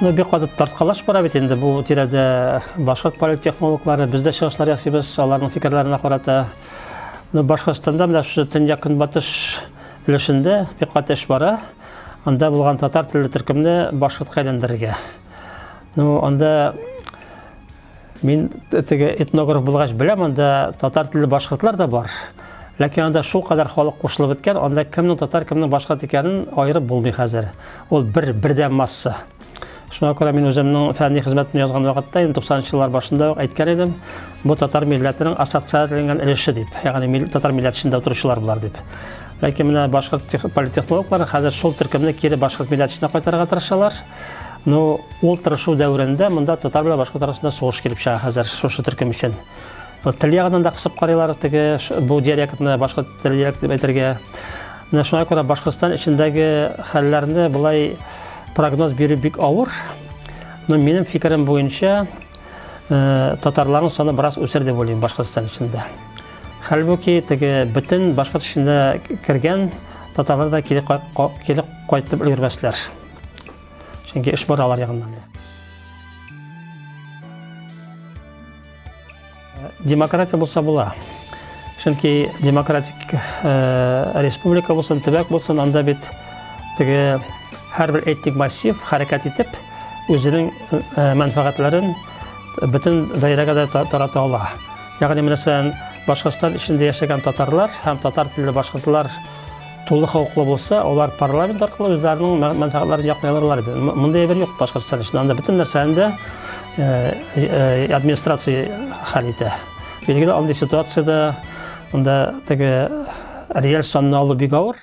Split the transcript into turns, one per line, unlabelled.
Ну, бик каты тарткалаш бара бит инде бу тирәдә башкорт политтехнологлары бездә чыгышлар ясыйбыз, аларның фикерләренә карата. Ну, Башкортстанда менә шу төньяк-көнбатыш өлешендә бик каты эш бара. Анда булган татар телле төркемне башкортка әйләндерергә. Ну, анда мин теге этнограф булгач беләм, анда татар телле башкортлар да бар. Ләкин анда шул кадәр халык кушылып беткән, анда кемнең татар, кемнең башкорт икәнен айырып булмый хәзер. Ул бердәм масса. Шуңа күрә мин үземнең фәнни хезмәтне язган вакытта 90-нчы еллар башында әйткән идем, бу татар милләтенең ассоциацияләнгән өлеше дип, ягъни татар милләт эчендә утыручылар булар дип. Ләкин менә башкорт политтехнологлар хәзер шул төркемне кире башкорт милләт эченә кайтарырга тырышалар. Ну, ул тырышу дәврендә монда татар белән башкорт арасында сугыш килеп чыга хәзер шушы төркем өчен. Тел ягыннан да кысып карыйлар теге бу диалектны башкорт диалект дип әйтергә. Менә шуңа күрә Башкортстан эчендәге хәлләрне булай прогноз бирү бик авыр. Но минем фикерем буенча татарларның саны бераз үсер дип уйлыйм Башкортстан эчендә. Хәлбуки теге бөтен башкорт эчендә кергән татарлар да килеп кайтып өлгермәсләр. Чөнки эш бар алар ягыннан. Демократия булса була. Чөнки демократик республика булсын, төбәк булсын, анда бит теге һәрбер этник массив хәрәкәт итеп үзенең мәнфәгатьләрен бөтен даирәгә дә тарата ала. Ягъни мәсәлән, Башкортстан эчендә яшәгән татарлар һәм татар телле башкортлар тулы хокуклы булса, алар парламент аркылы үзләренең мәнфәгатьләрен яклыйлар иде. Монда бер юк Башкортстан эчендә. Анда бөтен нәрсәне администрация хәл итә. Билгеле, андый ситуациядә анда теге реаль санны алу бик авыр.